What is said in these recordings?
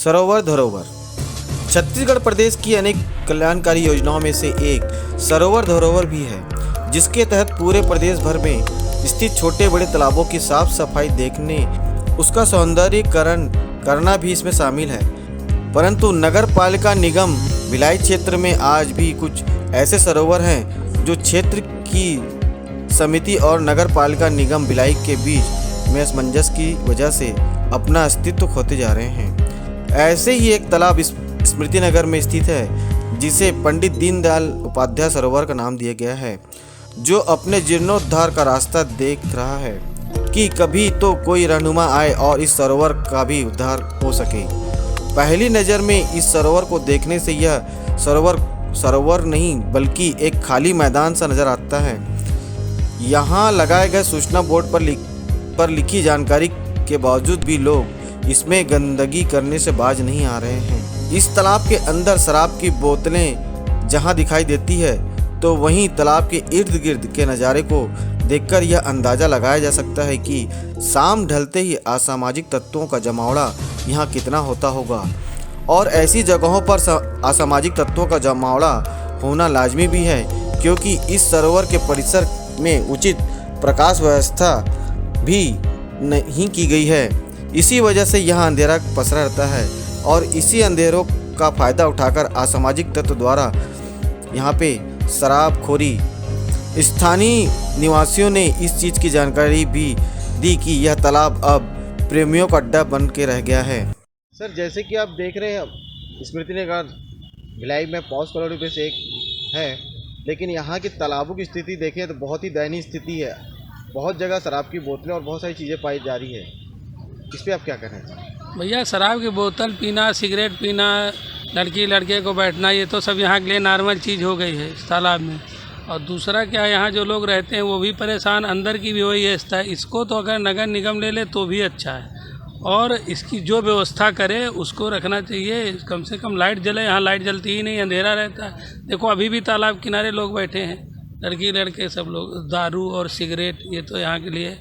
सरोवर धरोवर छत्तीसगढ़ प्रदेश की अनेक कल्याणकारी योजनाओं में से एक सरोवर धरोवर भी है, जिसके तहत पूरे प्रदेश भर में स्थित छोटे बड़े तालाबों की साफ सफाई देखने, उसका सौंदर्यीकरण करना भी इसमें शामिल है। परंतु नगर पालिका निगम भिलाई क्षेत्र में आज भी कुछ ऐसे सरोवर हैं जो क्षेत्र की समिति और नगर पालिका निगम भिलाई के बीच में असमंजस की वजह से अपना अस्तित्व खोते जा रहे हैं। ऐसे ही एक तालाब स्मृति नगर में स्थित है, जिसे पंडित दीनदयाल उपाध्याय सरोवर का नाम दिया गया है, जो अपने जीर्णोद्धार का रास्ता देख रहा है कि कभी तो कोई रहनुमा आए और इस सरोवर का भी उद्धार हो सके। पहली नज़र में इस सरोवर को देखने से यह सरोवर नहीं बल्कि एक खाली मैदान सा नज़र आता है। यहाँ लगाए गए सूचना बोर्ड पर लिखी जानकारी के बावजूद भी लोग इसमें गंदगी करने से बाज नहीं आ रहे हैं। इस तालाब के अंदर शराब की बोतलें जहां दिखाई देती है, तो वहीं तालाब के इर्द गिर्द के नज़ारे को देखकर यह अंदाज़ा लगाया जा सकता है कि शाम ढलते ही असामाजिक तत्वों का जमावड़ा यहाँ कितना होता होगा। और ऐसी जगहों पर असामाजिक तत्वों का जमावड़ा होना लाजमी भी है, क्योंकि इस सरोवर के परिसर में उचित प्रकाश व्यवस्था भी नहीं की गई है। इसी वजह से यहाँ अंधेरा पसरा रहता है और इसी अंधेरों का फ़ायदा उठाकर असामाजिक तत्व द्वारा यहाँ पे शराबखोरी। स्थानीय निवासियों ने इस चीज़ की जानकारी भी दी कि यह तालाब अब प्रेमियों का अड्डा बन के रह गया है। सर, जैसे कि आप देख रहे हैं, स्मृति नगर भिलाई में पॉज कॉलोनी पे से एक है, लेकिन यहाँ के तालाबों की स्थिति देखें तो बहुत ही दयनीय स्थिति है। बहुत जगह शराब की बोतलें और बहुत सारी चीज़ें पाई जा रही है। इस पर आप क्या कह रहे हैं? भैया, शराब की बोतल पीना, सिगरेट पीना, लड़की लड़के को बैठना, ये तो सब यहाँ के लिए नॉर्मल चीज़ हो गई है इस तालाब में। और दूसरा क्या, यहाँ जो लोग रहते हैं वो भी परेशान, अंदर की भी वही व्यवस्था है। इसको तो अगर नगर निगम ले ले तो भी अच्छा है, और इसकी जो व्यवस्था करे उसको रखना चाहिए। कम से कम लाइट जले, यहाँ लाइट जलती ही नहीं, अंधेरा रहता है। देखो अभी भी तालाब किनारे लोग बैठे हैं, लड़की लड़के सब लोग। दारू और सिगरेट ये तो यहाँ के लिए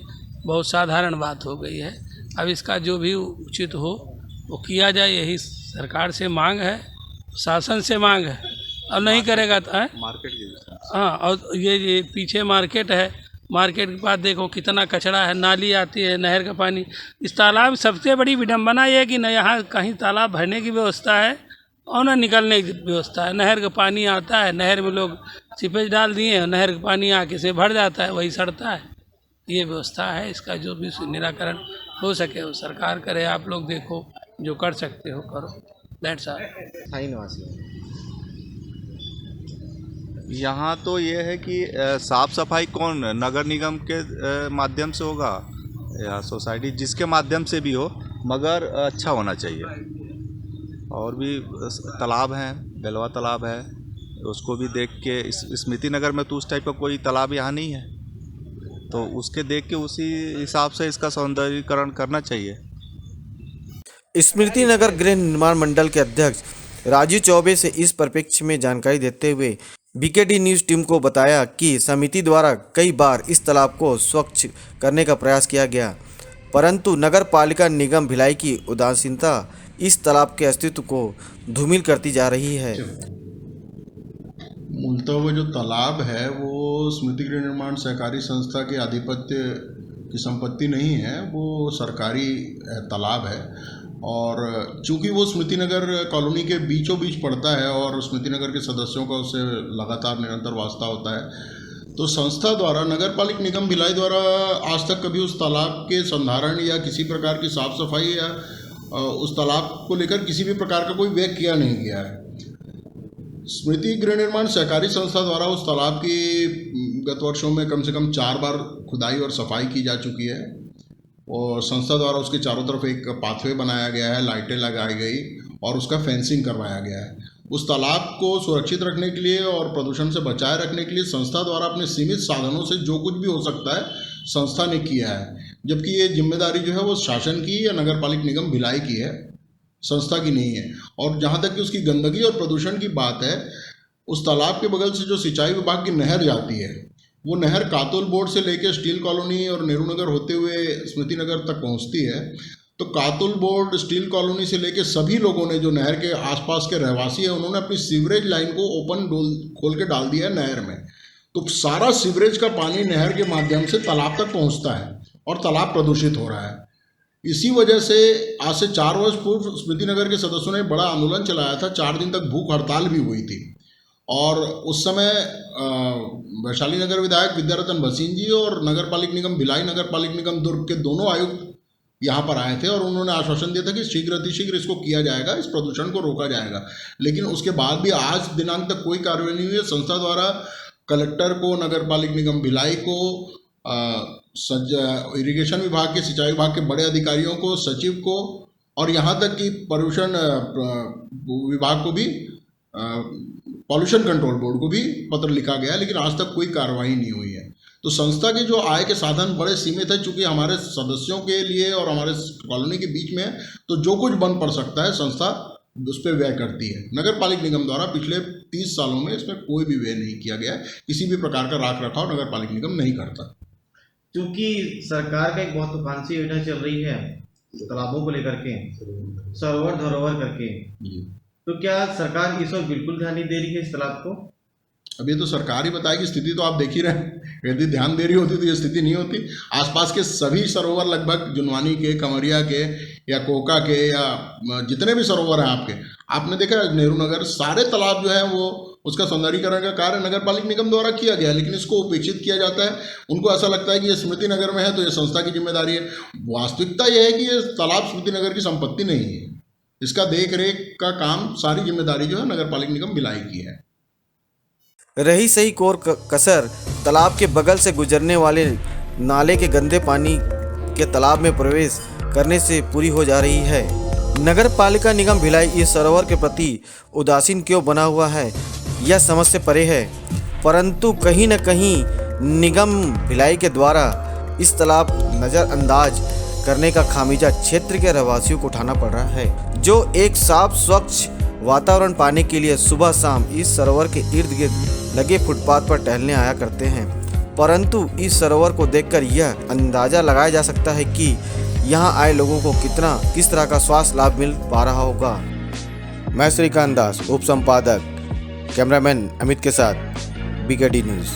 बहुत साधारण बात हो गई है। अब इसका जो भी उचित हो वो किया जाए, यही सरकार से मांग है, शासन से मांग है। और नहीं करेगा तो मार्केट की, हाँ, और ये पीछे मार्केट है, मार्केट के पास देखो कितना कचरा है, नाली आती है, नहर का पानी। इस तालाब सबसे बड़ी विडम्बना ये है कि न यहाँ कहीं तालाब भरने की व्यवस्था है और न निकलने की व्यवस्था है। नहर का पानी आता है, नहर में लोग सीपेज डाल दिए हैं, नहर का पानी आके से भर जाता है, वही सड़ता है। ये व्यवस्था है, इसका जो भी निराकरण हो सके वो सरकार करे। आप लोग देखो, जो कर सकते हो करो। That's all. स्थायी निवासी यहाँ तो ये है कि साफ सफाई कौन, नगर निगम के माध्यम से होगा या सोसाइटी, जिसके माध्यम से भी हो, मगर अच्छा होना चाहिए। और भी तालाब हैं, बेलवा तालाब है, उसको भी देख के, स्मृति नगर में तो उस टाइप का कोई तालाब यहाँ नहीं है, तो उसके देख के उसी हिसाब से इसका सौंदर्यीकरण करना चाहिए। स्मृति नगर गृह निर्माण मंडल के अध्यक्ष राजीव चौबे से इस परिप्रेक्ष्य में जानकारी देते हुए बीकेडी न्यूज़ टीम को बताया कि समिति द्वारा कई बार इस तालाब को स्वच्छ करने का प्रयास किया गया, परंतु नगर पालिका निगम भिलाई की उदासीनता इस तालाब के अस्तित्व को धूमिल करती जा रही है। मूलतः वो जो तालाब है वो स्मृति गृह निर्माण सहकारी संस्था के आधिपत्य की संपत्ति नहीं है, वो सरकारी तालाब है। और चूंकि वो स्मृति नगर कॉलोनी के बीचों बीच पड़ता है और स्मृति नगर के सदस्यों का उससे लगातार निरंतर वास्ता होता है, तो संस्था द्वारा, नगर पालिक निगम भिलाई द्वारा आज तक कभी उस तालाब के संधारण या किसी प्रकार की साफ सफाई या उस तालाब को लेकर किसी भी प्रकार का कोई व्यय किया नहीं गया है। स्मृति गृह निर्माण सहकारी संस्था द्वारा उस तालाब की गत वर्षों में कम से कम 4 बार खुदाई और सफाई की जा चुकी है, और संस्था द्वारा उसके चारों तरफ एक पाथवे बनाया गया है, लाइटें लगाई गई और उसका फेंसिंग करवाया गया है। उस तालाब को सुरक्षित रखने के लिए और प्रदूषण से बचाए रखने के लिए संस्था द्वारा अपने सीमित साधनों से जो कुछ भी हो सकता है संस्था ने किया है, जबकि ये जिम्मेदारी जो है वो शासन की या नगर पालिक निगम भिलाई की है, संस्था की नहीं है। और जहाँ तक कि उसकी गंदगी और प्रदूषण की बात है, उस तालाब के बगल से जो सिंचाई विभाग की नहर जाती है, वो नहर कातोल बोर्ड से लेकर स्टील कॉलोनी और नेहरू नगर होते हुए स्मृति नगर तक पहुँचती है। तो कातुल बोर्ड, स्टील कॉलोनी से लेके सभी लोगों ने, जो नहर के आसपास के रहवासी हैं, उन्होंने अपनी सीवरेज लाइन को खोल के डाल दिया है नहर में। तो सारा सीवरेज का पानी नहर के माध्यम से तालाब तक पहुंचता है और तालाब प्रदूषित हो रहा है। इसी वजह से आज से 4 वर्ष पूर्व स्मृति नगर के सदस्यों ने बड़ा आंदोलन चलाया था। 4 दिन तक भूख हड़ताल भी हुई थी और उस समय वैशाली नगर विधायक विद्यारतन भसीन जी और नगर पालिक निगम भिलाई, नगर पालिक निगम दुर्ग के दोनों आयुक्त यहाँ पर आए थे और उन्होंने आश्वासन दिया था कि शीघ्र अतिशीघ्र इसको किया जाएगा, इस प्रदूषण को रोका जाएगा। लेकिन उसके बाद भी आज दिनांक तक कोई कार्रवाई नहीं हुई है। संस्था द्वारा कलेक्टर को, नगर पालिक निगम भिलाई को, इरिगेशन विभाग के, सिंचाई विभाग के बड़े अधिकारियों को, सचिव को और यहाँ तक कि प्रदूषण विभाग को भी, पॉल्यूशन कंट्रोल बोर्ड को भी पत्र लिखा गया है, लेकिन आज तक कोई कार्रवाई नहीं हुई है। तो संस्था के जो आय के साधन बड़े सीमित है, चूंकि हमारे सदस्यों के लिए और हमारे कॉलोनी के बीच में है, तो जो कुछ बन पड़ सकता है संस्था उस पर व्यय करती है। नगर पालिक निगम द्वारा पिछले 30 सालों में इसमें कोई भी व्यय नहीं किया गया है। किसी भी प्रकार का राख रखाव नगर पालिक निगम नहीं करता। क्योंकि सरकार का एक महत्वाकांक्षी योजना चल रही है तालाबों को लेकर के, सरोवर धरोवर करके, तो क्या सरकार इस वक्त बिल्कुल ध्यान नहीं दे रही है इस तालाब को? अब ये तो सरकार ही बताएगी, स्थिति तो आप देख ही रहे हैं। यदि ध्यान दे रही होती तो ये स्थिति नहीं होती। आसपास के सभी सरोवर, लगभग जुनवानी के, कमरिया के या कोका के या जितने भी सरोवर हैं आपने देखा नेहरू नगर, सारे तालाब जो है वो उसका सौंदर्यीकरण का कार्य नगर पालिक निगम द्वारा किया गया, लेकिन इसको उपेक्षित किया जाता है। उनको ऐसा लगता है कि ये स्मृति नगर में है तो ये संस्था की जिम्मेदारी है। वास्तविकता यह है कि ये तालाब स्मृति नगर की संपत्ति नहीं है। इसका देख रेख का काम, सारी जिम्मेदारी जो है नगर पालिक निगम भिलाई की है। रही सही कोर कसर तालाब के बगल से गुजरने वाले नाले के गंदे पानी के तालाब में प्रवेश करने से पूरी हो जा रही है। नगर पालिका निगम भिलाई इस सरोवर के प्रति उदासीन क्यों बना हुआ है, यह समझ से परे है। परंतु कहीं न कहीं निगम भिलाई के द्वारा इस तालाब नज़रअंदाज करने का खामियाजा क्षेत्र के रहवासियों को उठाना पड़ रहा है, जो एक साफ स्वच्छ वातावरण पाने के लिए सुबह शाम इस सरोवर के इर्द गिर्द लगे फुटपाथ पर टहलने आया करते हैं। परंतु इस सरोवर को देखकर यह अंदाज़ा लगाया जा सकता है कि यहाँ आए लोगों को किस तरह का स्वास्थ्य लाभ मिल पा रहा होगा। मैं श्रीकांत दास, उप संपादक, कैमरामैन अमित के साथ BKD न्यूज़।